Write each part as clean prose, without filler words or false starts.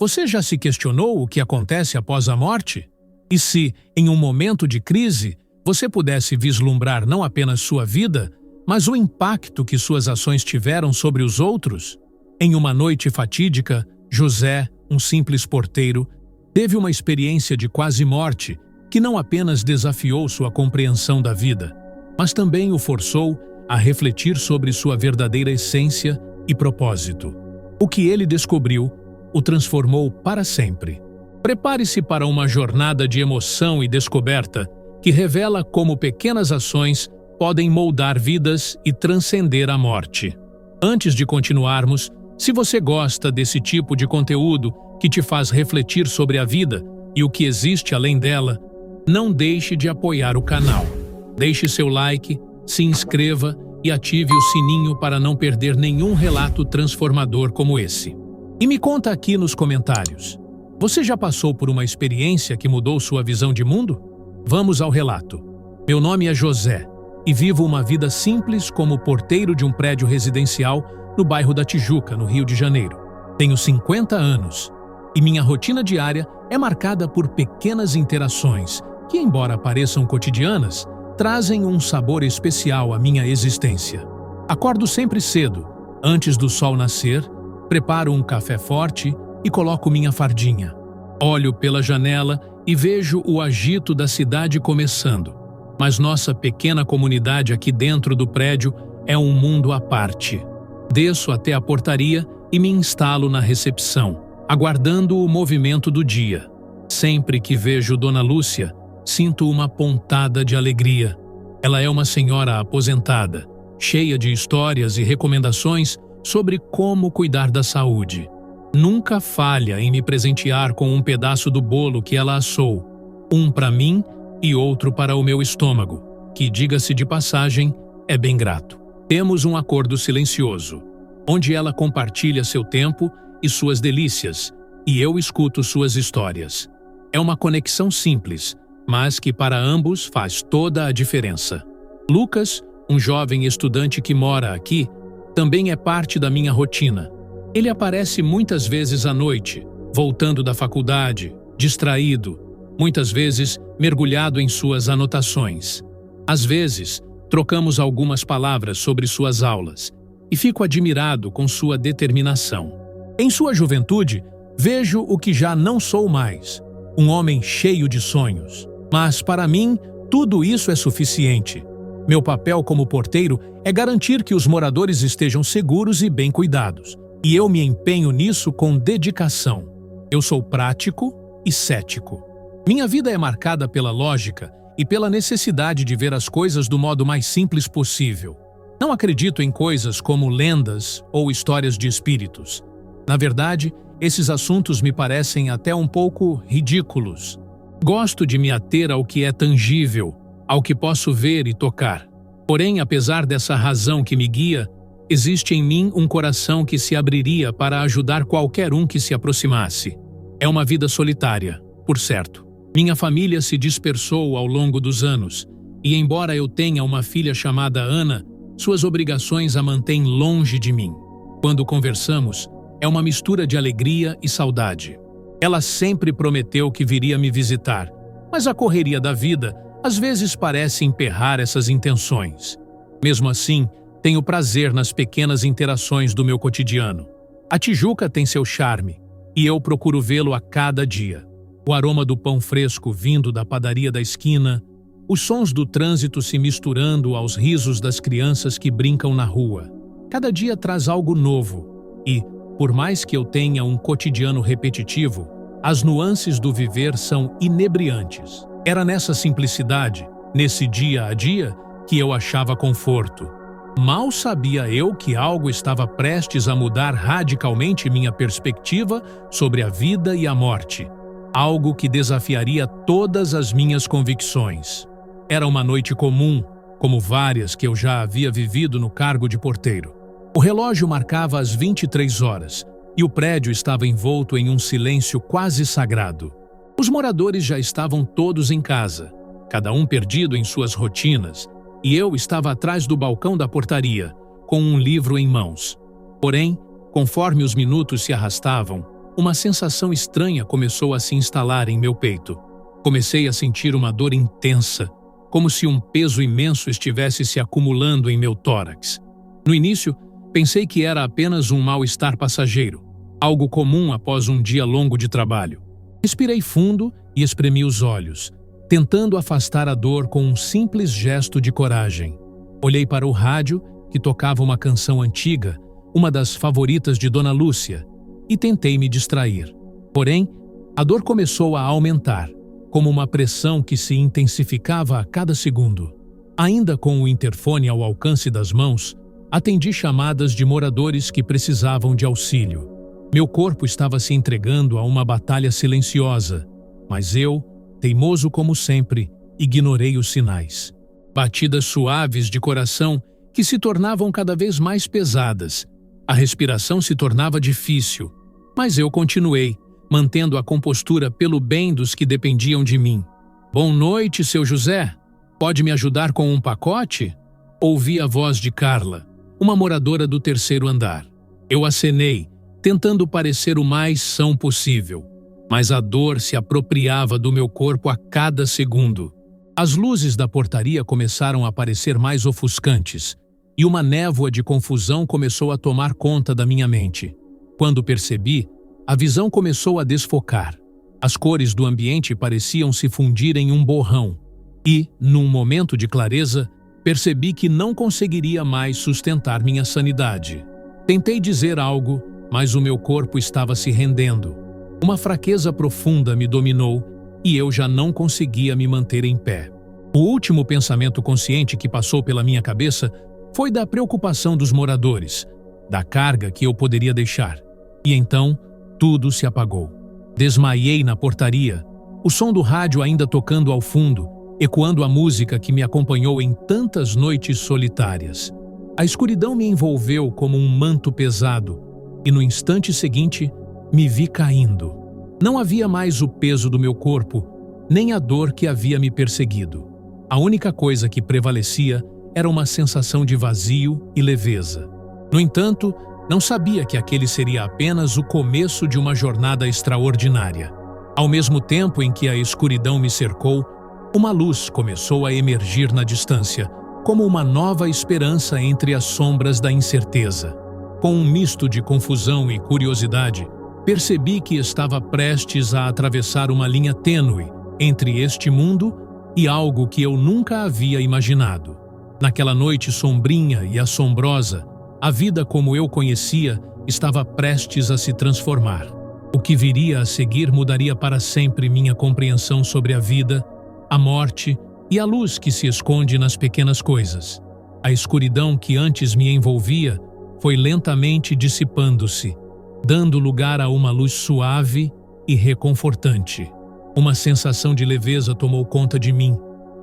Você já se questionou o que acontece após a morte? E se, em um momento de crise, você pudesse vislumbrar não apenas sua vida, mas o impacto que suas ações tiveram sobre os outros? Em uma noite fatídica, José, um simples porteiro, teve uma experiência de quase morte que não apenas desafiou sua compreensão da vida, mas também o forçou a refletir sobre sua verdadeira essência e propósito. O que ele descobriu o transformou para sempre. Prepare-se para uma jornada de emoção e descoberta que revela como pequenas ações podem moldar vidas e transcender a morte. Antes de continuarmos, se você gosta desse tipo de conteúdo que te faz refletir sobre a vida e o que existe além dela, não deixe de apoiar o canal. Deixe seu like, se inscreva e ative o sininho para não perder nenhum relato transformador como esse. E me conta aqui nos comentários. Você já passou por uma experiência que mudou sua visão de mundo? Vamos ao relato. Meu nome é José e vivo uma vida simples como porteiro de um prédio residencial no bairro da Tijuca, no Rio de Janeiro. Tenho 50 anos e minha rotina diária é marcada por pequenas interações que, embora pareçam cotidianas, trazem um sabor especial à minha existência. Acordo sempre cedo, antes do sol nascer, preparo um café forte e coloco minha fardinha. Olho pela janela e vejo o agito da cidade começando. Mas nossa pequena comunidade aqui dentro do prédio é um mundo à parte. Desço até a portaria e me instalo na recepção, aguardando o movimento do dia. Sempre que vejo Dona Lúcia, sinto uma pontada de alegria. Ela é uma senhora aposentada, cheia de histórias e recomendações sobre como cuidar da saúde. Nunca falha em me presentear com um pedaço do bolo que ela assou, um para mim e outro para o meu estômago, que, diga-se de passagem, é bem grato. Temos um acordo silencioso, onde ela compartilha seu tempo e suas delícias, e eu escuto suas histórias. É uma conexão simples, mas que para ambos faz toda a diferença. Lucas, um jovem estudante que mora aqui, também é parte da minha rotina. Ele aparece muitas vezes à noite, voltando da faculdade, distraído, muitas vezes mergulhado em suas anotações. Às vezes, trocamos algumas palavras sobre suas aulas e fico admirado com sua determinação. Em sua juventude, vejo o que já não sou mais, um homem cheio de sonhos. Mas, para mim, tudo isso é suficiente. Meu papel como porteiro é garantir que os moradores estejam seguros e bem cuidados, e eu me empenho nisso com dedicação. Eu sou prático e cético. Minha vida é marcada pela lógica e pela necessidade de ver as coisas do modo mais simples possível. Não acredito em coisas como lendas ou histórias de espíritos. Na verdade, esses assuntos me parecem até um pouco ridículos. Gosto de me ater ao que é tangível, ao que posso ver e tocar. Porém, apesar dessa razão que me guia, existe em mim um coração que se abriria para ajudar qualquer um que se aproximasse. É uma vida solitária, por certo. Minha família se dispersou ao longo dos anos, e embora eu tenha uma filha chamada Ana, suas obrigações a mantêm longe de mim. Quando conversamos, é uma mistura de alegria e saudade. Ela sempre prometeu que viria me visitar, mas a correria da vida às vezes parece emperrar essas intenções. Mesmo assim, tenho prazer nas pequenas interações do meu cotidiano. A Tijuca tem seu charme, e eu procuro vê-lo a cada dia. O aroma do pão fresco vindo da padaria da esquina, os sons do trânsito se misturando aos risos das crianças que brincam na rua. Cada dia traz algo novo e, por mais que eu tenha um cotidiano repetitivo, as nuances do viver são inebriantes. Era nessa simplicidade, nesse dia a dia, que eu achava conforto. Mal sabia eu que algo estava prestes a mudar radicalmente minha perspectiva sobre a vida e a morte. Algo que desafiaria todas as minhas convicções. Era uma noite comum, como várias que eu já havia vivido no cargo de porteiro. O relógio marcava as 23 horas e o prédio estava envolto em um silêncio quase sagrado. Os moradores já estavam todos em casa, cada um perdido em suas rotinas, e eu estava atrás do balcão da portaria, com um livro em mãos. Porém, conforme os minutos se arrastavam, uma sensação estranha começou a se instalar em meu peito. Comecei a sentir uma dor intensa, como se um peso imenso estivesse se acumulando em meu tórax. No início, pensei que era apenas um mal-estar passageiro, algo comum após um dia longo de trabalho. Respirei fundo e espremi os olhos, tentando afastar a dor com um simples gesto de coragem. Olhei para o rádio, que tocava uma canção antiga, uma das favoritas de Dona Lúcia, e tentei me distrair. Porém, a dor começou a aumentar, como uma pressão que se intensificava a cada segundo. Ainda com o interfone ao alcance das mãos, atendi chamadas de moradores que precisavam de auxílio. Meu corpo estava se entregando a uma batalha silenciosa, mas eu, teimoso como sempre, ignorei os sinais. Batidas suaves de coração que se tornavam cada vez mais pesadas. A respiração se tornava difícil, mas eu continuei, mantendo a compostura pelo bem dos que dependiam de mim. "Boa noite, seu José. Pode me ajudar com um pacote?" Ouvi a voz de Carla, uma moradora do terceiro andar. Eu acenei, tentando parecer o mais são possível, mas a dor se apropriava do meu corpo a cada segundo. As luzes da portaria começaram a parecer mais ofuscantes, e uma névoa de confusão começou a tomar conta da minha mente. Quando percebi, a visão começou a desfocar. As cores do ambiente pareciam se fundir em um borrão, e, num momento de clareza, percebi que não conseguiria mais sustentar minha sanidade. Tentei dizer algo, mas o meu corpo estava se rendendo. Uma fraqueza profunda me dominou e eu já não conseguia me manter em pé. O último pensamento consciente que passou pela minha cabeça foi da preocupação dos moradores, da carga que eu poderia deixar. E então, tudo se apagou. Desmaiei na portaria, o som do rádio ainda tocando ao fundo, ecoando a música que me acompanhou em tantas noites solitárias. A escuridão me envolveu como um manto pesado, e no instante seguinte, me vi caindo. Não havia mais o peso do meu corpo, nem a dor que havia me perseguido. A única coisa que prevalecia era uma sensação de vazio e leveza. No entanto, não sabia que aquele seria apenas o começo de uma jornada extraordinária. Ao mesmo tempo em que a escuridão me cercou, uma luz começou a emergir na distância, como uma nova esperança entre as sombras da incerteza. Com um misto de confusão e curiosidade, percebi que estava prestes a atravessar uma linha tênue entre este mundo e algo que eu nunca havia imaginado. Naquela noite sombria e assombrosa, a vida como eu conhecia estava prestes a se transformar. O que viria a seguir mudaria para sempre minha compreensão sobre a vida, a morte e a luz que se esconde nas pequenas coisas. A escuridão que antes me envolvia foi lentamente dissipando-se, dando lugar a uma luz suave e reconfortante. Uma sensação de leveza tomou conta de mim,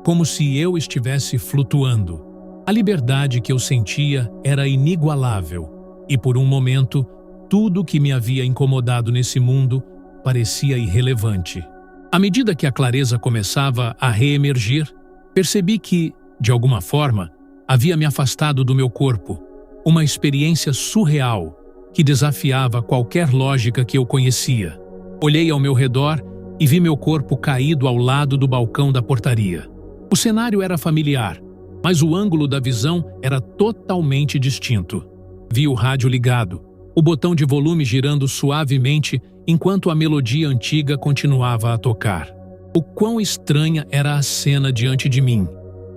como se eu estivesse flutuando. A liberdade que eu sentia era inigualável, e por um momento, tudo que me havia incomodado nesse mundo parecia irrelevante. À medida que a clareza começava a reemergir, percebi que, de alguma forma, havia me afastado do meu corpo, uma experiência surreal que desafiava qualquer lógica que eu conhecia. Olhei ao meu redor e vi meu corpo caído ao lado do balcão da portaria. O cenário era familiar, mas o ângulo da visão era totalmente distinto. Vi o rádio ligado, o botão de volume girando suavemente enquanto a melodia antiga continuava a tocar. O quão estranha era a cena diante de mim.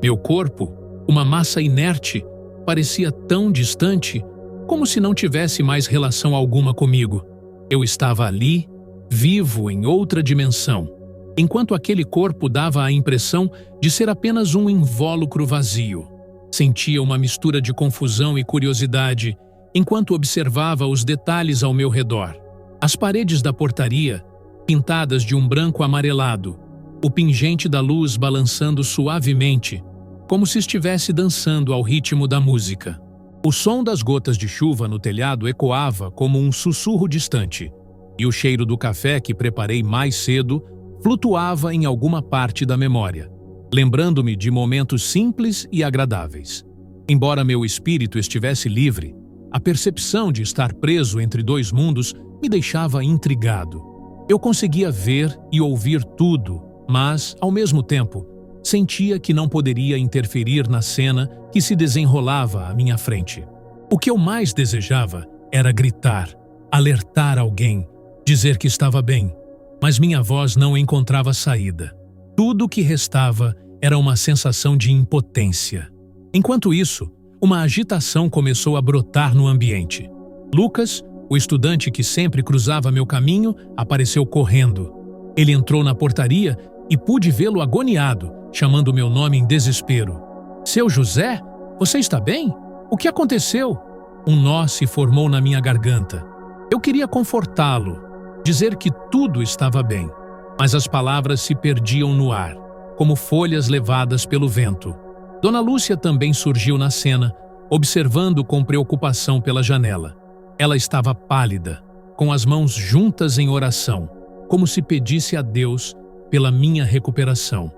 Meu corpo, uma massa inerte, parecia tão distante, como se não tivesse mais relação alguma comigo. Eu estava ali, vivo em outra dimensão, enquanto aquele corpo dava a impressão de ser apenas um invólucro vazio. Sentia uma mistura de confusão e curiosidade, enquanto observava os detalhes ao meu redor. As paredes da portaria, pintadas de um branco amarelado, o pingente da luz balançando suavemente, como se estivesse dançando ao ritmo da música. O som das gotas de chuva no telhado ecoava como um sussurro distante, e o cheiro do café que preparei mais cedo flutuava em alguma parte da memória, lembrando-me de momentos simples e agradáveis. Embora meu espírito estivesse livre, a percepção de estar preso entre dois mundos me deixava intrigado. Eu conseguia ver e ouvir tudo, mas, ao mesmo tempo, sentia que não poderia interferir na cena que se desenrolava à minha frente. O que eu mais desejava era gritar, alertar alguém, dizer que estava bem, mas minha voz não encontrava saída. Tudo o que restava era uma sensação de impotência. Enquanto isso, uma agitação começou a brotar no ambiente. Lucas, o estudante que sempre cruzava meu caminho, apareceu correndo. Ele entrou na portaria e pude vê-lo agoniado, chamando meu nome em desespero. Seu José, você está bem? O que aconteceu? Um nó se formou na minha garganta. Eu queria confortá-lo, dizer que tudo estava bem, mas as palavras se perdiam no ar, como folhas levadas pelo vento. Dona Lúcia também surgiu na cena, observando com preocupação pela janela. Ela estava pálida, com as mãos juntas em oração, como se pedisse a Deus pela minha recuperação.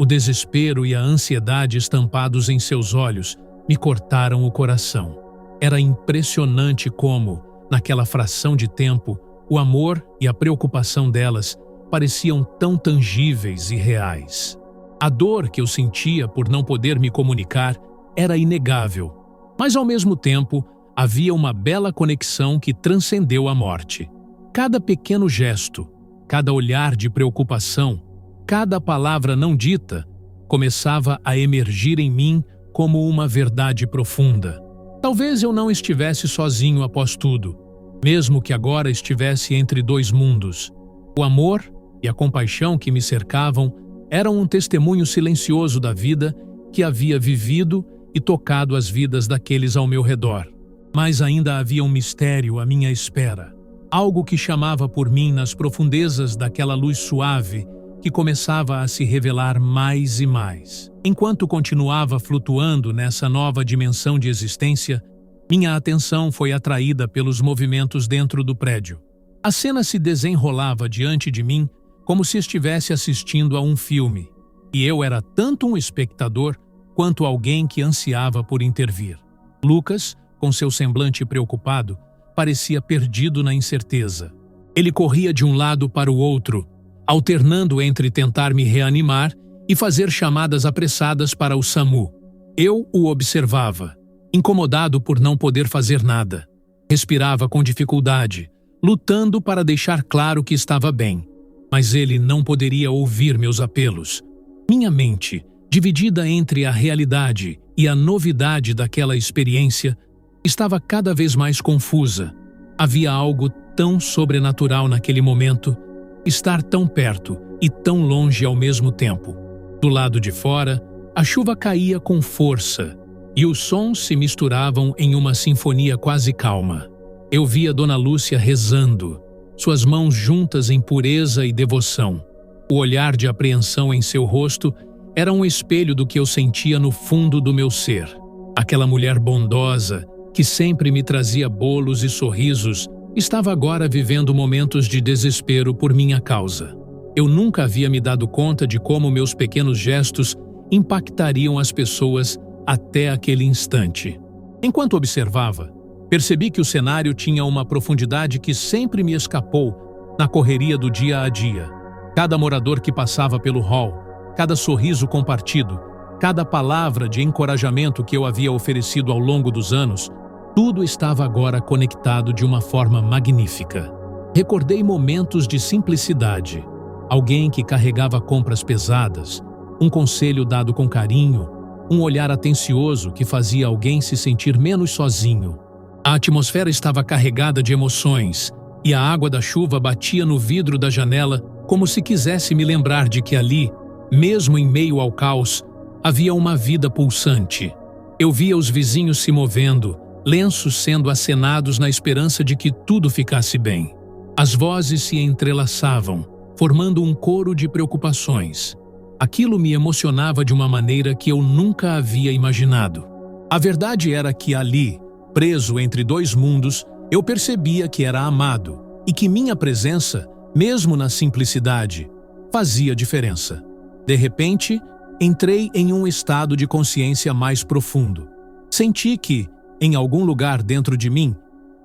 O desespero e a ansiedade estampados em seus olhos me cortaram o coração. Era impressionante como, naquela fração de tempo, o amor e a preocupação delas pareciam tão tangíveis e reais. A dor que eu sentia por não poder me comunicar era inegável, mas ao mesmo tempo havia uma bela conexão que transcendeu a morte. Cada pequeno gesto, cada olhar de preocupação, cada palavra não dita, começava a emergir em mim como uma verdade profunda. Talvez eu não estivesse sozinho após tudo, mesmo que agora estivesse entre dois mundos. O amor e a compaixão que me cercavam eram um testemunho silencioso da vida que havia vivido e tocado as vidas daqueles ao meu redor. Mas ainda havia um mistério à minha espera, algo que chamava por mim nas profundezas daquela luz suave que começava a se revelar mais e mais. Enquanto continuava flutuando nessa nova dimensão de existência, minha atenção foi atraída pelos movimentos dentro do prédio. A cena se desenrolava diante de mim como se estivesse assistindo a um filme, e eu era tanto um espectador quanto alguém que ansiava por intervir. Lucas, com seu semblante preocupado, parecia perdido na incerteza. Ele corria de um lado para o outro, alternando entre tentar me reanimar e fazer chamadas apressadas para o SAMU. Eu o observava, incomodado por não poder fazer nada. Respirava com dificuldade, lutando para deixar claro que estava bem. Mas ele não poderia ouvir meus apelos. Minha mente, dividida entre a realidade e a novidade daquela experiência, estava cada vez mais confusa. Havia algo tão sobrenatural naquele momento, estar tão perto e tão longe ao mesmo tempo. Do lado de fora, a chuva caía com força e os sons se misturavam em uma sinfonia quase calma. Eu via Dona Lúcia rezando, suas mãos juntas em pureza e devoção. O olhar de apreensão em seu rosto era um espelho do que eu sentia no fundo do meu ser. Aquela mulher bondosa, que sempre me trazia bolos e sorrisos, estava agora vivendo momentos de desespero por minha causa. Eu nunca havia me dado conta de como meus pequenos gestos impactariam as pessoas até aquele instante. Enquanto observava, percebi que o cenário tinha uma profundidade que sempre me escapou na correria do dia a dia. Cada morador que passava pelo hall, cada sorriso compartido, cada palavra de encorajamento que eu havia oferecido ao longo dos anos, tudo estava agora conectado de uma forma magnífica. Recordei momentos de simplicidade, alguém que carregava compras pesadas, um conselho dado com carinho, um olhar atencioso que fazia alguém se sentir menos sozinho. A atmosfera estava carregada de emoções e a água da chuva batia no vidro da janela como se quisesse me lembrar de que ali, mesmo em meio ao caos, havia uma vida pulsante. Eu via os vizinhos se movendo, lenços sendo acenados na esperança de que tudo ficasse bem. As vozes se entrelaçavam, formando um coro de preocupações. Aquilo me emocionava de uma maneira que eu nunca havia imaginado. A verdade era que ali, preso entre dois mundos, eu percebia que era amado e que minha presença, mesmo na simplicidade, fazia diferença. De repente, entrei em um estado de consciência mais profundo. Senti que, em algum lugar dentro de mim,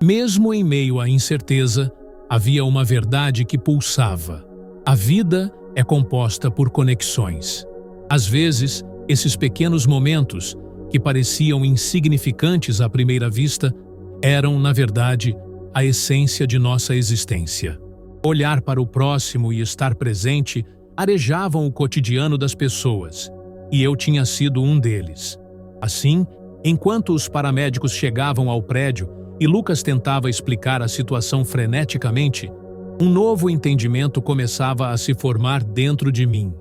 mesmo em meio à incerteza, havia uma verdade que pulsava. A vida é composta por conexões. Às vezes, esses pequenos momentos, que pareciam insignificantes à primeira vista, eram, na verdade, a essência de nossa existência. Olhar para o próximo e estar presente arejavam o cotidiano das pessoas, e eu tinha sido um deles. Assim, enquanto os paramédicos chegavam ao prédio e Lucas tentava explicar a situação freneticamente, um novo entendimento começava a se formar dentro de mim.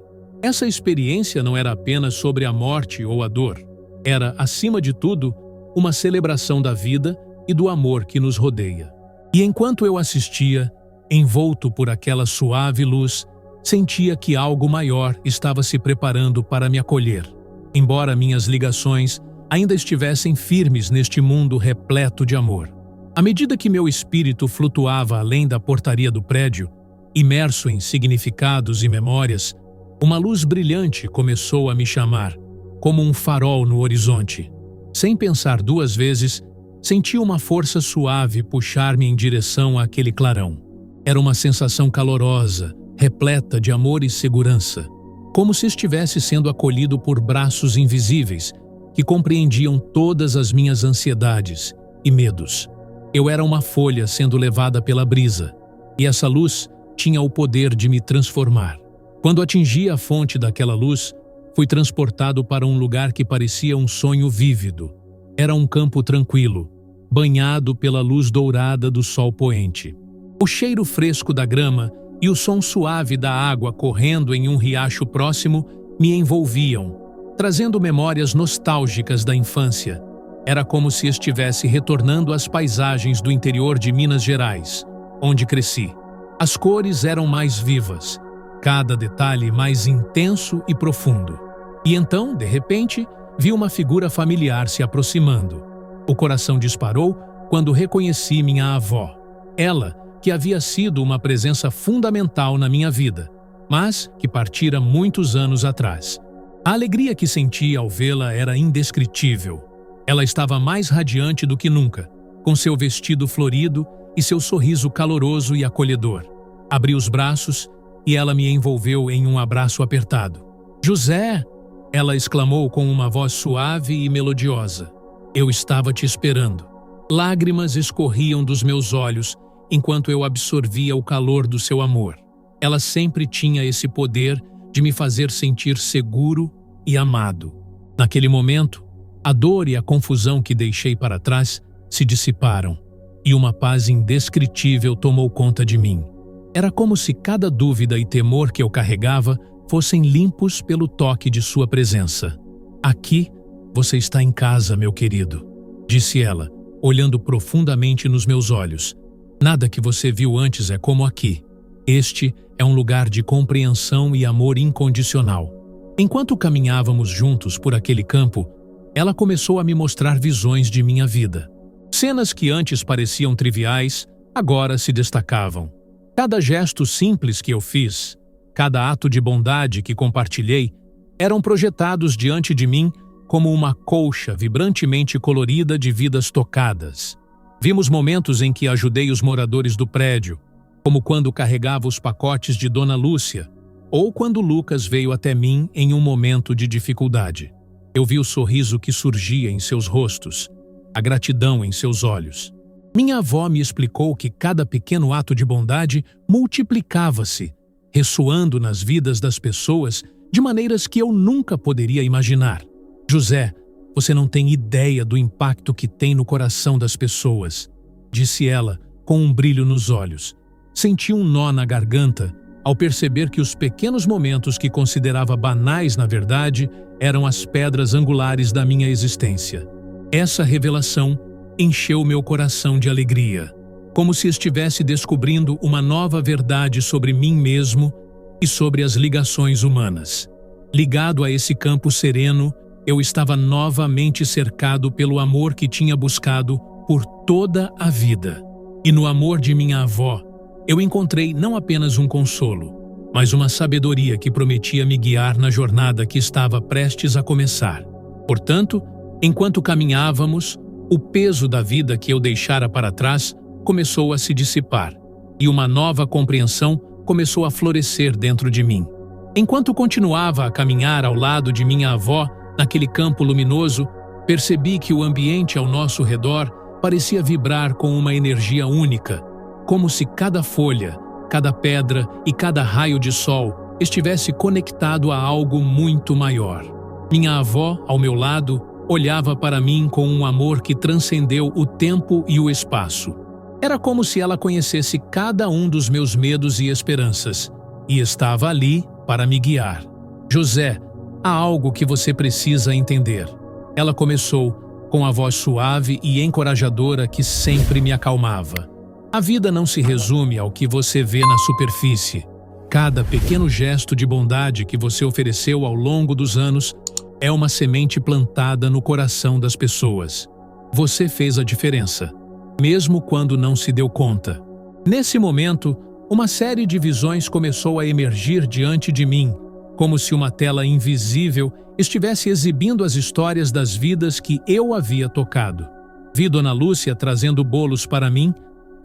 Essa experiência não era apenas sobre a morte ou a dor. Era, acima de tudo, uma celebração da vida e do amor que nos rodeia. E enquanto eu assistia, envolto por aquela suave luz, sentia que algo maior estava se preparando para me acolher. Embora minhas ligações ainda estivessem firmes neste mundo repleto de amor. À medida que meu espírito flutuava além da portaria do prédio, imerso em significados e memórias, uma luz brilhante começou a me chamar, como um farol no horizonte. Sem pensar duas vezes, senti uma força suave puxar-me em direção àquele clarão. Era uma sensação calorosa, repleta de amor e segurança, como se estivesse sendo acolhido por braços invisíveis que compreendiam todas as minhas ansiedades e medos. Eu era uma folha sendo levada pela brisa, e essa luz tinha o poder de me transformar. Quando atingi a fonte daquela luz, fui transportado para um lugar que parecia um sonho vívido. Era um campo tranquilo, banhado pela luz dourada do sol poente. O cheiro fresco da grama e o som suave da água correndo em um riacho próximo me envolviam, trazendo memórias nostálgicas da infância. Era como se estivesse retornando às paisagens do interior de Minas Gerais, onde cresci. As cores eram mais vivas, cada detalhe mais intenso e profundo. E então, de repente, vi uma figura familiar se aproximando. O coração disparou quando reconheci minha avó. Ela, que havia sido uma presença fundamental na minha vida, mas que partira muitos anos atrás. A alegria que senti ao vê-la era indescritível. Ela estava mais radiante do que nunca, com seu vestido florido e seu sorriso caloroso e acolhedor. Abri os braços e ela me envolveu em um abraço apertado. "José!" ela exclamou com uma voz suave e melodiosa. "Eu estava te esperando." Lágrimas escorriam dos meus olhos enquanto eu absorvia o calor do seu amor. Ela sempre tinha esse poder de me fazer sentir seguro e amado. Naquele momento, a dor e a confusão que deixei para trás se dissiparam, e uma paz indescritível tomou conta de mim. Era como se cada dúvida e temor que eu carregava fossem limpos pelo toque de sua presença. "Aqui, você está em casa, meu querido", disse ela, olhando profundamente nos meus olhos. "Nada que você viu antes é como aqui. Este é um lugar de compreensão e amor incondicional." Enquanto caminhávamos juntos por aquele campo, ela começou a me mostrar visões de minha vida. Cenas que antes pareciam triviais, agora se destacavam. Cada gesto simples que eu fiz, cada ato de bondade que compartilhei, eram projetados diante de mim como uma colcha vibrantemente colorida de vidas tocadas. Vimos momentos em que ajudei os moradores do prédio, como quando carregava os pacotes de Dona Lúcia, ou quando Lucas veio até mim em um momento de dificuldade. Eu vi o sorriso que surgia em seus rostos, a gratidão em seus olhos. Minha avó me explicou que cada pequeno ato de bondade multiplicava-se, ressoando nas vidas das pessoas de maneiras que eu nunca poderia imaginar. "José, você não tem ideia do impacto que tem no coração das pessoas", disse ela, com um brilho nos olhos. Senti um nó na garganta ao perceber que os pequenos momentos que considerava banais, na verdade, eram as pedras angulares da minha existência. Essa revelação encheu meu coração de alegria, como se estivesse descobrindo uma nova verdade sobre mim mesmo e sobre as ligações humanas. Ligado a esse campo sereno, eu estava novamente cercado pelo amor que tinha buscado por toda a vida. E no amor de minha avó, eu encontrei não apenas um consolo, mas uma sabedoria que prometia me guiar na jornada que estava prestes a começar. Portanto, enquanto caminhávamos, o peso da vida que eu deixara para trás começou a se dissipar, e uma nova compreensão começou a florescer dentro de mim. Enquanto continuava a caminhar ao lado de minha avó, naquele campo luminoso, percebi que o ambiente ao nosso redor parecia vibrar com uma energia única, como se cada folha, cada pedra e cada raio de sol estivesse conectado a algo muito maior. Minha avó, ao meu lado, olhava para mim com um amor que transcendeu o tempo e o espaço. Era como se ela conhecesse cada um dos meus medos e esperanças, e estava ali para me guiar. José, há algo que você precisa entender. Ela começou, com a voz suave e encorajadora que sempre me acalmava. A vida não se resume ao que você vê na superfície. Cada pequeno gesto de bondade que você ofereceu ao longo dos anos é uma semente plantada no coração das pessoas. Você fez a diferença, mesmo quando não se deu conta. Nesse momento, uma série de visões começou a emergir diante de mim, como se uma tela invisível estivesse exibindo as histórias das vidas que eu havia tocado. Vi Dona Lúcia trazendo bolos para mim,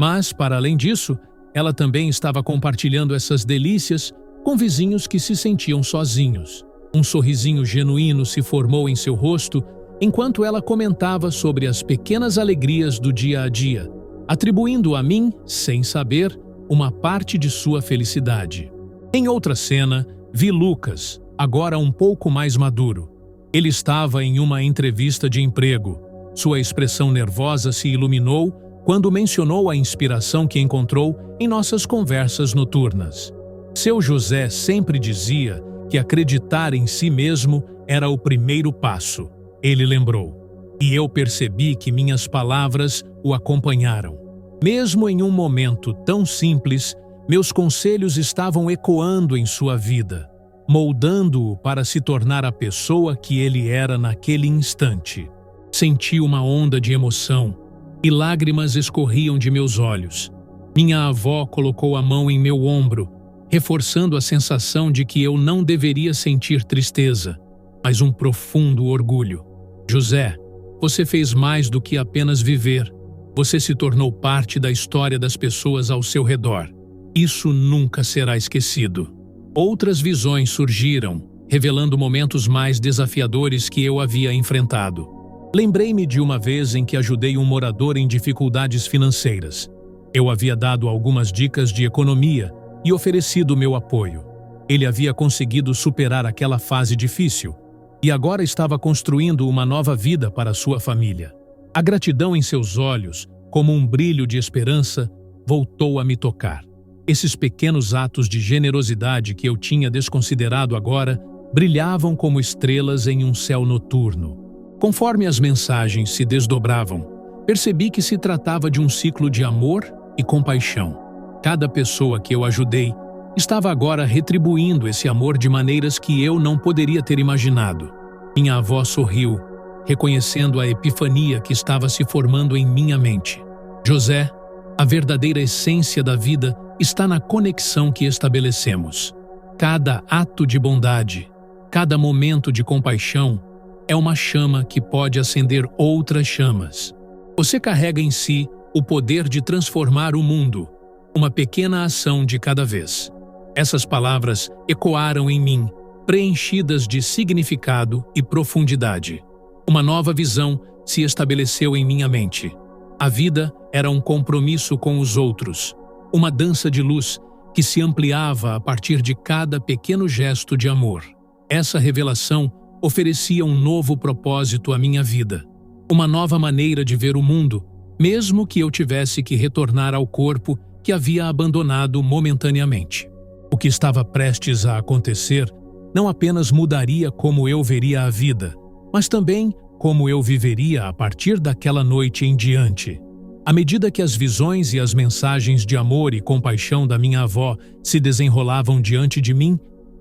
mas, para além disso, ela também estava compartilhando essas delícias com vizinhos que se sentiam sozinhos. Um sorrisinho genuíno se formou em seu rosto enquanto ela comentava sobre as pequenas alegrias do dia a dia, atribuindo a mim, sem saber, uma parte de sua felicidade. Em outra cena, vi Lucas, agora um pouco mais maduro. Ele estava em uma entrevista de emprego. Sua expressão nervosa se iluminou quando mencionou a inspiração que encontrou em nossas conversas noturnas. Seu José sempre dizia que acreditar em si mesmo era o primeiro passo. Ele lembrou. E eu percebi que minhas palavras o acompanharam. Mesmo em um momento tão simples, meus conselhos estavam ecoando em sua vida, moldando-o para se tornar a pessoa que ele era naquele instante. Senti uma onda de emoção e lágrimas escorriam de meus olhos. Minha avó colocou a mão em meu ombro, reforçando a sensação de que eu não deveria sentir tristeza, mas um profundo orgulho. José, você fez mais do que apenas viver. Você se tornou parte da história das pessoas ao seu redor. Isso nunca será esquecido. Outras visões surgiram, revelando momentos mais desafiadores que eu havia enfrentado. Lembrei-me de uma vez em que ajudei um morador em dificuldades financeiras. Eu havia dado algumas dicas de economia e oferecido meu apoio. Ele havia conseguido superar aquela fase difícil e agora estava construindo uma nova vida para sua família. A gratidão em seus olhos, como um brilho de esperança, voltou a me tocar. Esses pequenos atos de generosidade que eu tinha desconsiderado agora brilhavam como estrelas em um céu noturno. Conforme as mensagens se desdobravam, percebi que se tratava de um ciclo de amor e compaixão. Cada pessoa que eu ajudei estava agora retribuindo esse amor de maneiras que eu não poderia ter imaginado. Minha avó sorriu, reconhecendo a epifania que estava se formando em minha mente. José, a verdadeira essência da vida está na conexão que estabelecemos. Cada ato de bondade, cada momento de compaixão é uma chama que pode acender outras chamas. Você carrega em si o poder de transformar o mundo, uma pequena ação de cada vez. Essas palavras ecoaram em mim, preenchidas de significado e profundidade. Uma nova visão se estabeleceu em minha mente. A vida era um compromisso com os outros, uma dança de luz que se ampliava a partir de cada pequeno gesto de amor. Essa revelação oferecia um novo propósito à minha vida, uma nova maneira de ver o mundo, mesmo que eu tivesse que retornar ao corpo que havia abandonado momentaneamente. O que estava prestes a acontecer não apenas mudaria como eu veria a vida, mas também como eu viveria a partir daquela noite em diante. À medida que as visões e as mensagens de amor e compaixão da minha avó se desenrolavam diante de mim,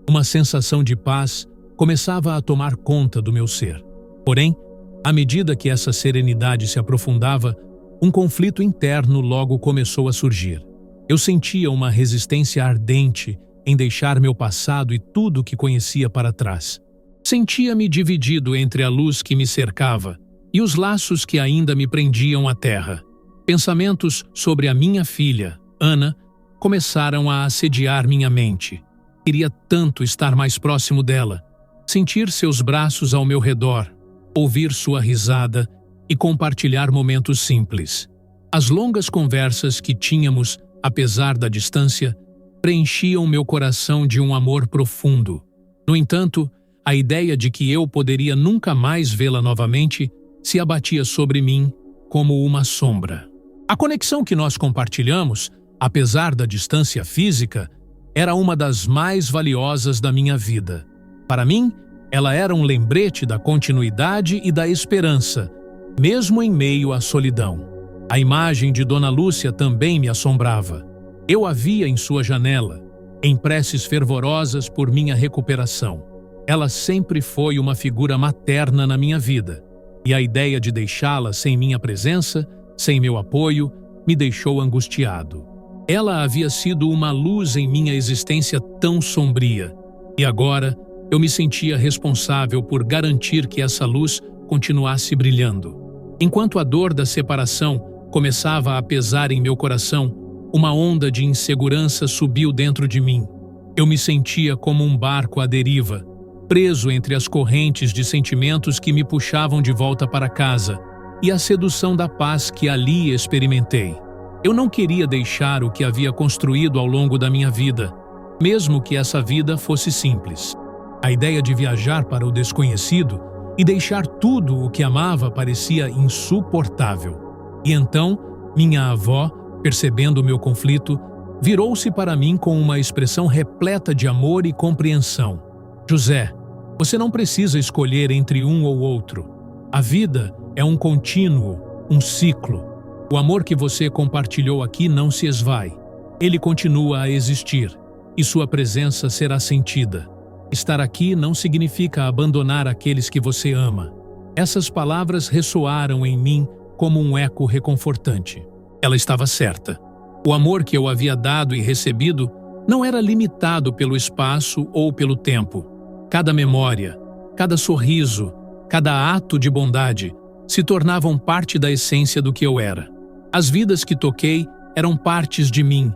uma sensação de paz começava a tomar conta do meu ser. Porém, à medida que essa serenidade se aprofundava, um conflito interno logo começou a surgir. Eu sentia uma resistência ardente em deixar meu passado e tudo o que conhecia para trás. Sentia-me dividido entre a luz que me cercava e os laços que ainda me prendiam à terra. Pensamentos sobre a minha filha, Ana, começaram a assediar minha mente. Queria tanto estar mais próximo dela, sentir seus braços ao meu redor, ouvir sua risada e compartilhar momentos simples. As longas conversas que tínhamos, apesar da distância, preenchiam meu coração de um amor profundo. No entanto, a ideia de que eu poderia nunca mais vê-la novamente se abatia sobre mim como uma sombra. A conexão que nós compartilhamos, apesar da distância física, era uma das mais valiosas da minha vida. Para mim, ela era um lembrete da continuidade e da esperança, mesmo em meio à solidão. A imagem de Dona Lúcia também me assombrava. Eu a via em sua janela, em preces fervorosas por minha recuperação. Ela sempre foi uma figura materna na minha vida, e a ideia de deixá-la sem minha presença, sem meu apoio, me deixou angustiado. Ela havia sido uma luz em minha existência tão sombria, e agora eu me sentia responsável por garantir que essa luz continuasse brilhando. Enquanto a dor da separação começava a pesar em meu coração, uma onda de insegurança subiu dentro de mim. Eu me sentia como um barco à deriva, preso entre as correntes de sentimentos que me puxavam de volta para casa e a sedução da paz que ali experimentei. Eu não queria deixar o que havia construído ao longo da minha vida, mesmo que essa vida fosse simples. A ideia de viajar para o desconhecido e deixar tudo o que amava parecia insuportável. E então, minha avó, percebendo o meu conflito, virou-se para mim com uma expressão repleta de amor e compreensão. José, você não precisa escolher entre um ou outro. A vida é um contínuo, um ciclo. O amor que você compartilhou aqui não se esvai. Ele continua a existir, e sua presença será sentida. Estar aqui não significa abandonar aqueles que você ama. Essas palavras ressoaram em mim como um eco reconfortante. Ela estava certa. O amor que eu havia dado e recebido não era limitado pelo espaço ou pelo tempo. Cada memória, cada sorriso, cada ato de bondade se tornavam parte da essência do que eu era. As vidas que toquei eram partes de mim,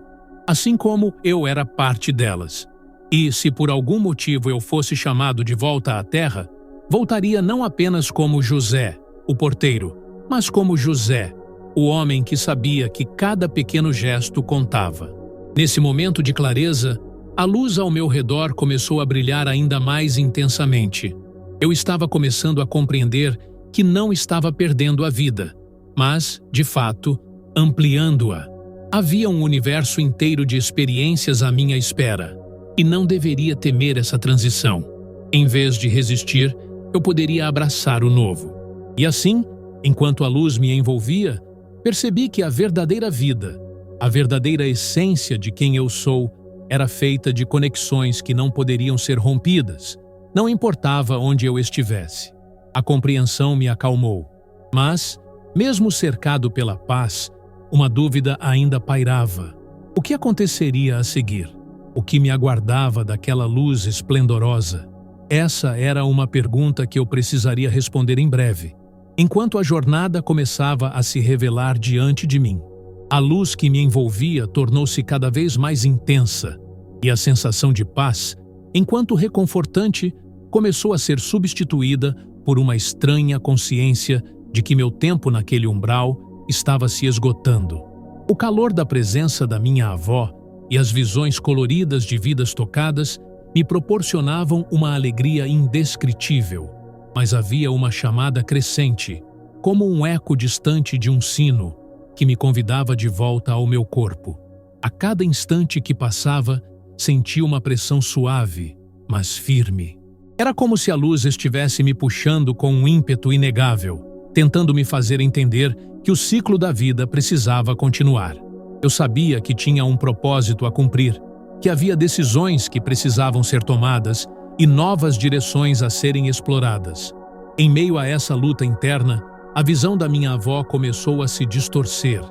assim como eu era parte delas. E, se por algum motivo eu fosse chamado de volta à Terra, voltaria não apenas como José, o porteiro, mas como José, o homem que sabia que cada pequeno gesto contava. Nesse momento de clareza, a luz ao meu redor começou a brilhar ainda mais intensamente. Eu estava começando a compreender que não estava perdendo a vida, mas, de fato, ampliando-a. Havia um universo inteiro de experiências à minha espera, e não deveria temer essa transição. Em vez de resistir, eu poderia abraçar o novo. E assim, enquanto a luz me envolvia, percebi que a verdadeira vida, a verdadeira essência de quem eu sou, era feita de conexões que não poderiam ser rompidas, não importava onde eu estivesse. A compreensão me acalmou. Mas, mesmo cercado pela paz, uma dúvida ainda pairava. O que aconteceria a seguir? O que me aguardava daquela luz esplendorosa? Essa era uma pergunta que eu precisaria responder em breve, enquanto a jornada começava a se revelar diante de mim. A luz que me envolvia tornou-se cada vez mais intensa, e a sensação de paz, enquanto reconfortante, começou a ser substituída por uma estranha consciência de que meu tempo naquele umbral estava se esgotando. O calor da presença da minha avó e as visões coloridas de vidas tocadas me proporcionavam uma alegria indescritível, mas havia uma chamada crescente, como um eco distante de um sino, que me convidava de volta ao meu corpo. A cada instante que passava, senti uma pressão suave, mas firme. Era como se a luz estivesse me puxando com um ímpeto inegável, tentando me fazer entender que o ciclo da vida precisava continuar. Eu sabia que tinha um propósito a cumprir, que havia decisões que precisavam ser tomadas e novas direções a serem exploradas. Em meio a essa luta interna, a visão da minha avó começou a se distorcer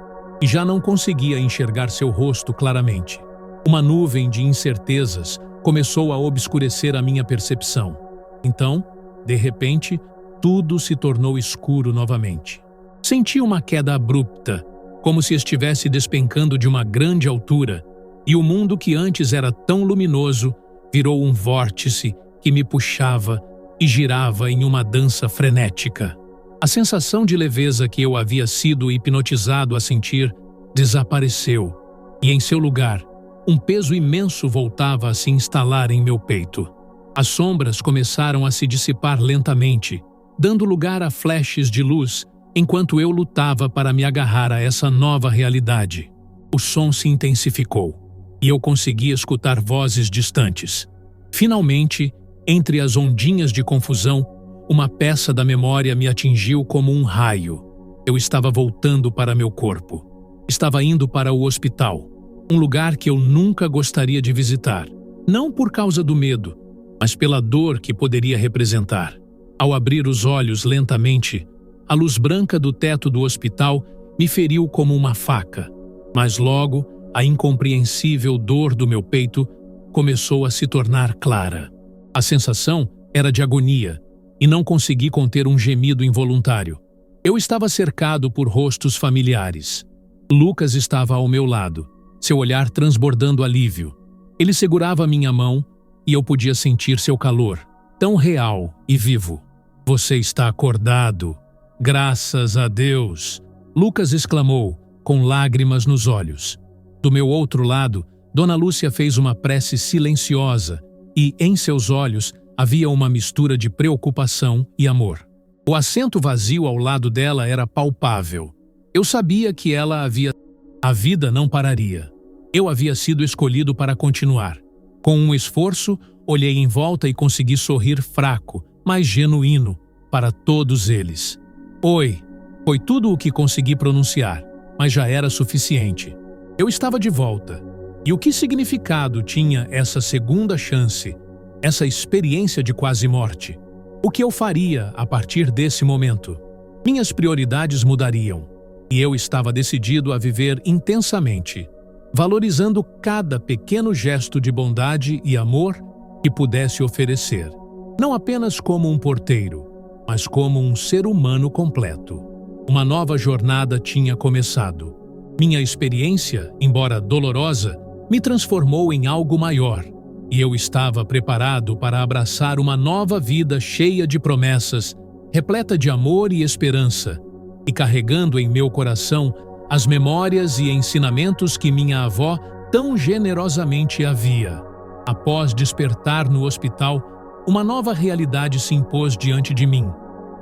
e já não conseguia enxergar seu rosto claramente. Uma nuvem de incertezas começou a obscurecer a minha percepção. Então, de repente, tudo se tornou escuro novamente. Senti uma queda abrupta, como se estivesse despencando de uma grande altura, E o mundo que antes era tão luminoso virou um vórtice que me puxava e girava em uma dança frenética. A sensação de leveza que eu havia sido hipnotizado a sentir desapareceu, e em seu lugar, um peso imenso voltava a se instalar em meu peito. As sombras começaram a se dissipar lentamente, dando lugar a flashes de luz enquanto eu lutava para me agarrar a essa nova realidade. O som se intensificou, e eu consegui escutar vozes distantes. Finalmente, entre as ondinhas de confusão, uma peça da memória me atingiu como um raio. Eu estava voltando para meu corpo. Estava indo para o hospital, um lugar que eu nunca gostaria de visitar, não por causa do medo, mas pela dor que poderia representar. Ao abrir os olhos lentamente, a luz branca do teto do hospital me feriu como uma faca, mas logo a incompreensível dor do meu peito começou a se tornar clara. A sensação era de agonia, e não consegui conter um gemido involuntário. Eu estava cercado por rostos familiares. Lucas estava ao meu lado, seu olhar transbordando alívio. Ele segurava minha mão e eu podia sentir seu calor, tão real e vivo. "Você está acordado. Graças a Deus!" Lucas exclamou, com lágrimas nos olhos. Do meu outro lado, Dona Lúcia fez uma prece silenciosa e, em seus olhos, havia uma mistura de preocupação e amor. O assento vazio ao lado dela era palpável. Eu sabia que ela havia... A vida não pararia. Eu havia sido escolhido para continuar. Com um esforço, olhei em volta e consegui sorrir fraco, mas genuíno, para todos eles. "Oi", foi tudo o que consegui pronunciar, mas já era suficiente. Eu estava de volta. E o que significado tinha essa segunda chance, essa experiência de quase morte? O que eu faria a partir desse momento? Minhas prioridades mudariam, e eu estava decidido a viver intensamente, valorizando cada pequeno gesto de bondade e amor que pudesse oferecer, não apenas como um porteiro, mas como um ser humano completo. Uma nova jornada tinha começado. Minha experiência, embora dolorosa, me transformou em algo maior, e eu estava preparado para abraçar uma nova vida cheia de promessas, repleta de amor e esperança, e carregando em meu coração as memórias e ensinamentos que minha avó tão generosamente havia. Após despertar no hospital, uma nova realidade se impôs diante de mim,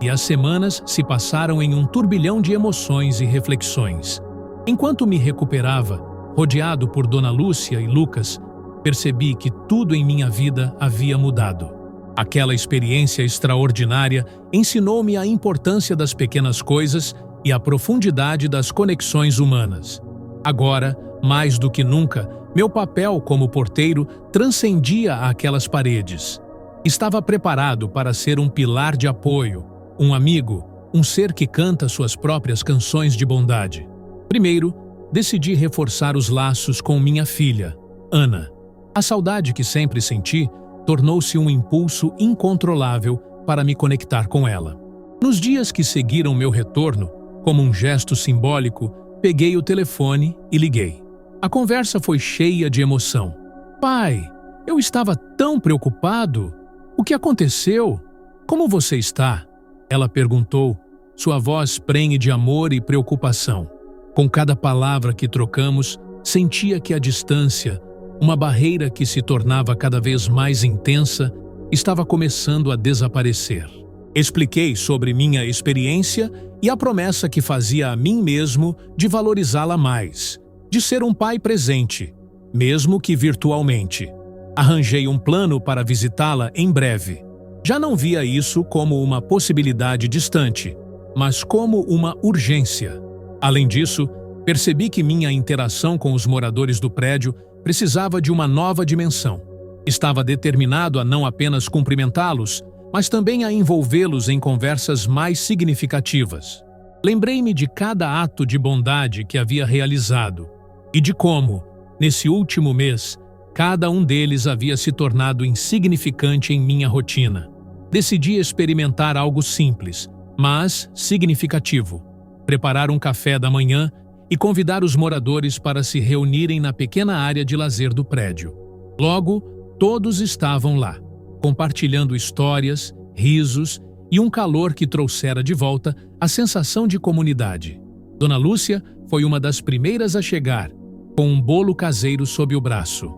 e as semanas se passaram em um turbilhão de emoções e reflexões. Enquanto me recuperava, rodeado por Dona Lúcia e Lucas, percebi que tudo em minha vida havia mudado. Aquela experiência extraordinária ensinou-me a importância das pequenas coisas e a profundidade das conexões humanas. Agora, mais do que nunca, meu papel como porteiro transcendia aquelas paredes. Estava preparado para ser um pilar de apoio, um amigo, um ser que canta suas próprias canções de bondade. Primeiro, decidi reforçar os laços com minha filha, Ana. A saudade que sempre senti tornou-se um impulso incontrolável para me conectar com ela. Nos dias que seguiram meu retorno, como um gesto simbólico, peguei o telefone e liguei. A conversa foi cheia de emoção. "Pai, eu estava tão preocupado. O que aconteceu? Como você está?" Ela perguntou, sua voz prenhe de amor e preocupação. Com cada palavra que trocamos, sentia que a distância, uma barreira que se tornava cada vez mais intensa, estava começando a desaparecer. Expliquei sobre minha experiência e a promessa que fazia a mim mesmo de valorizá-la mais, de ser um pai presente, mesmo que virtualmente. Arranjei um plano para visitá-la em breve. Já não via isso como uma possibilidade distante, mas como uma urgência. Além disso, percebi que minha interação com os moradores do prédio precisava de uma nova dimensão. Estava determinado a não apenas cumprimentá-los, mas também a envolvê-los em conversas mais significativas. Lembrei-me de cada ato de bondade que havia realizado e de como, nesse último mês, cada um deles havia se tornado insignificante em minha rotina. Decidi experimentar algo simples, mas significativo. Preparar um café da manhã e convidar os moradores para se reunirem na pequena área de lazer do prédio. Logo, todos estavam lá, compartilhando histórias, risos e um calor que trouxera de volta a sensação de comunidade. Dona Lúcia foi uma das primeiras a chegar, com um bolo caseiro sob o braço.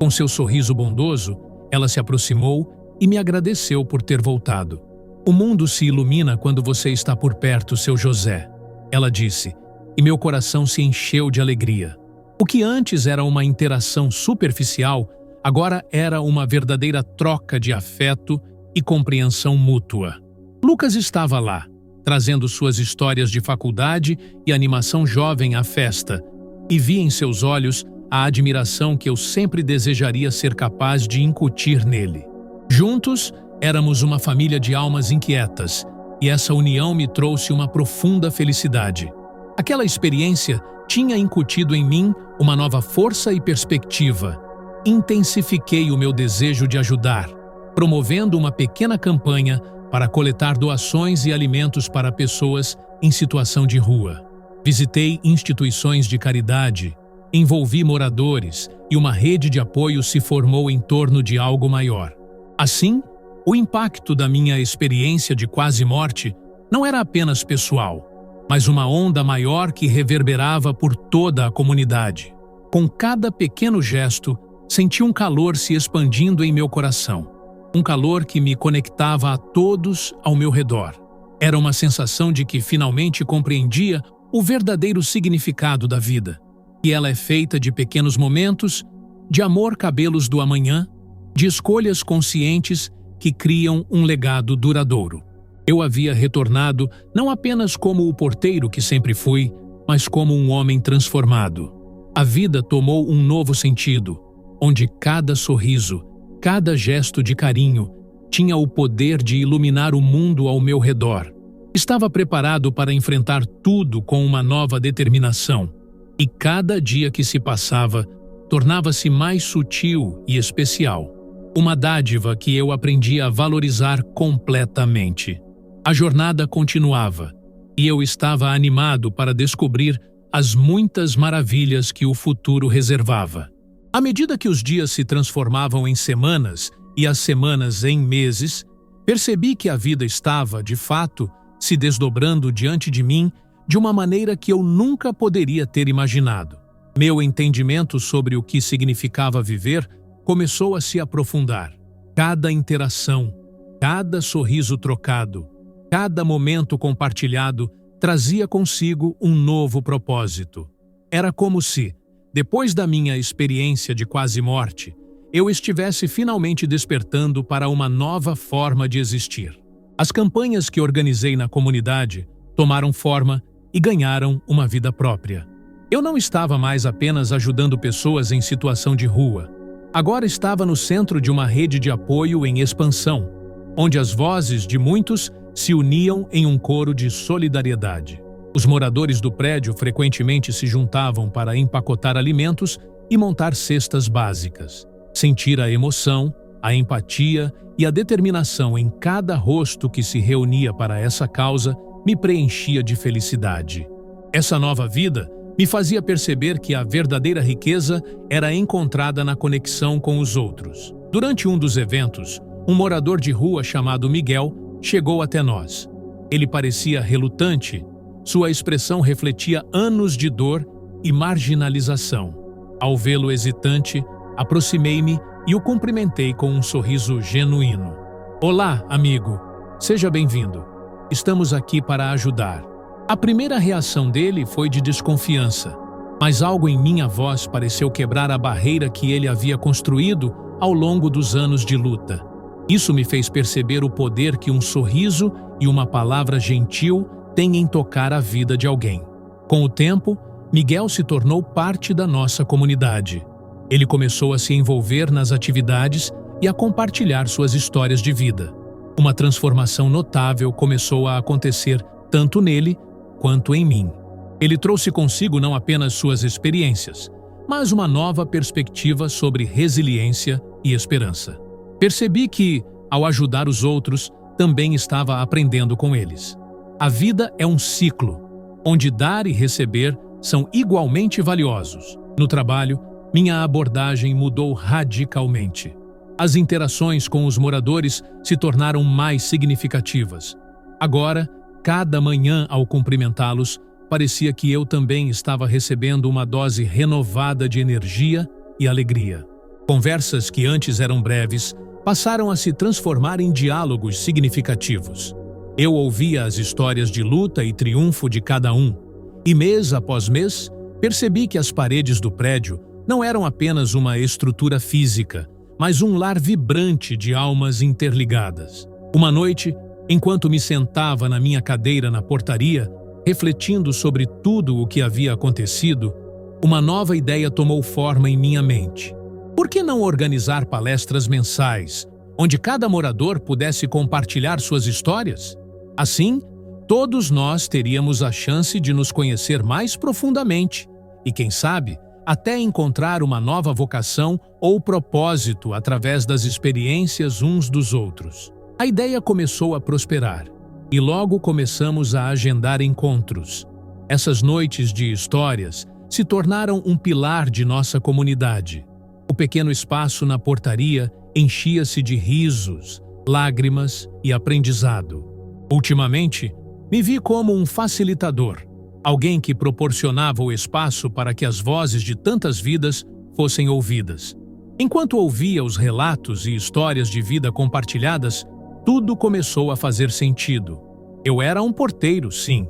Com seu sorriso bondoso, ela se aproximou e me agradeceu por ter voltado. "O mundo se ilumina quando você está por perto, seu José", ela disse, e meu coração se encheu de alegria. O que antes era uma interação superficial, agora era uma verdadeira troca de afeto e compreensão mútua. Lucas estava lá, trazendo suas histórias de faculdade e animação jovem à festa, e vi em seus olhos a admiração que eu sempre desejaria ser capaz de incutir nele. Juntos, éramos uma família de almas inquietas, e essa união me trouxe uma profunda felicidade. Aquela experiência tinha incutido em mim uma nova força e perspectiva. Intensifiquei o meu desejo de ajudar, promovendo uma pequena campanha para coletar doações e alimentos para pessoas em situação de rua. Visitei instituições de caridade, envolvi moradores e uma rede de apoio se formou em torno de algo maior. Assim, o impacto da minha experiência de quase morte não era apenas pessoal, mas uma onda maior que reverberava por toda a comunidade. Com cada pequeno gesto, senti um calor se expandindo em meu coração. Um calor que me conectava a todos ao meu redor. Era uma sensação de que finalmente compreendia o verdadeiro significado da vida. E ela é feita de pequenos momentos, de amor cabelos do amanhã, de escolhas conscientes que criam um legado duradouro. Eu havia retornado não apenas como o porteiro que sempre fui, mas como um homem transformado. A vida tomou um novo sentido, onde cada sorriso, cada gesto de carinho tinha o poder de iluminar o mundo ao meu redor. Estava preparado para enfrentar tudo com uma nova determinação, e cada dia que se passava tornava-se mais sutil e especial. Uma dádiva que eu aprendi a valorizar completamente. A jornada continuava, e eu estava animado para descobrir as muitas maravilhas que o futuro reservava. À medida que os dias se transformavam em semanas e as semanas em meses, percebi que a vida estava, de fato, se desdobrando diante de mim de uma maneira que eu nunca poderia ter imaginado. Meu entendimento sobre o que significava viver começou a se aprofundar. Cada interação, cada sorriso trocado, cada momento compartilhado trazia consigo um novo propósito. Era como se, depois da minha experiência de quase morte, eu estivesse finalmente despertando para uma nova forma de existir. As campanhas que organizei na comunidade tomaram forma e ganharam uma vida própria. Eu não estava mais apenas ajudando pessoas em situação de rua. Agora estava no centro de uma rede de apoio em expansão, onde as vozes de muitos se uniam em um coro de solidariedade. Os moradores do prédio frequentemente se juntavam para empacotar alimentos e montar cestas básicas. Sentir a emoção, a empatia e a determinação em cada rosto que se reunia para essa causa me preenchia de felicidade. Essa nova vida me fazia perceber que a verdadeira riqueza era encontrada na conexão com os outros. Durante um dos eventos, um morador de rua chamado Miguel chegou até nós. Ele parecia relutante, sua expressão refletia anos de dor e marginalização. Ao vê-lo hesitante, aproximei-me e o cumprimentei com um sorriso genuíno. "Olá, amigo. Seja bem-vindo. Estamos aqui para ajudar." A primeira reação dele foi de desconfiança, mas algo em minha voz pareceu quebrar a barreira que ele havia construído ao longo dos anos de luta. Isso me fez perceber o poder que um sorriso e uma palavra gentil têm em tocar a vida de alguém. Com o tempo, Miguel se tornou parte da nossa comunidade. Ele começou a se envolver nas atividades e a compartilhar suas histórias de vida. Uma transformação notável começou a acontecer tanto nele quanto em mim. Ele trouxe consigo não apenas suas experiências, mas uma nova perspectiva sobre resiliência e esperança. Percebi que, ao ajudar os outros, também estava aprendendo com eles. A vida é um ciclo, onde dar e receber são igualmente valiosos. No trabalho, minha abordagem mudou radicalmente. As interações com os moradores se tornaram mais significativas. Agora, cada manhã ao cumprimentá-los, parecia que eu também estava recebendo uma dose renovada de energia e alegria. Conversas que antes eram breves passaram a se transformar em diálogos significativos. Eu ouvia as histórias de luta e triunfo de cada um, e mês após mês, percebi que as paredes do prédio não eram apenas uma estrutura física, mas um lar vibrante de almas interligadas. Uma noite, enquanto me sentava na minha cadeira na portaria, refletindo sobre tudo o que havia acontecido, uma nova ideia tomou forma em minha mente. Por que não organizar palestras mensais, onde cada morador pudesse compartilhar suas histórias? Assim, todos nós teríamos a chance de nos conhecer mais profundamente e, quem sabe, até encontrar uma nova vocação ou propósito através das experiências uns dos outros. A ideia começou a prosperar e logo começamos a agendar encontros. Essas noites de histórias se tornaram um pilar de nossa comunidade. O pequeno espaço na portaria enchia-se de risos, lágrimas e aprendizado. Ultimamente, me vi como um facilitador, alguém que proporcionava o espaço para que as vozes de tantas vidas fossem ouvidas. Enquanto ouvia os relatos e histórias de vida compartilhadas, tudo começou a fazer sentido. Eu era um porteiro, sim,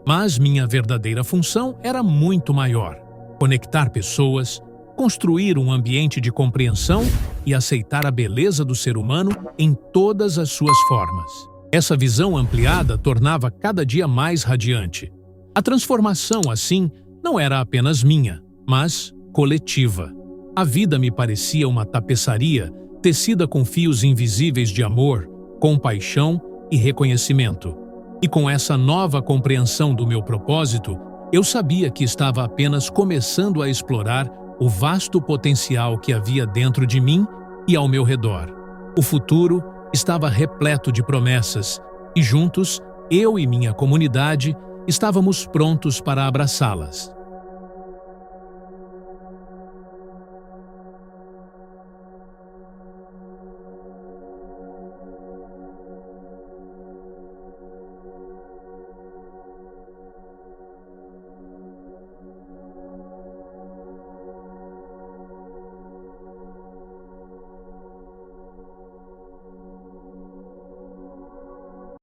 mas minha verdadeira função era muito maior: conectar pessoas, construir um ambiente de compreensão e aceitar a beleza do ser humano em todas as suas formas. Essa visão ampliada tornava cada dia mais radiante. A transformação, assim, não era apenas minha, mas coletiva. A vida me parecia uma tapeçaria tecida com fios invisíveis de amor, compaixão e reconhecimento. E com essa nova compreensão do meu propósito, eu sabia que estava apenas começando a explorar o vasto potencial que havia dentro de mim e ao meu redor. O futuro estava repleto de promessas e juntos, eu e minha comunidade, estávamos prontos para abraçá-las.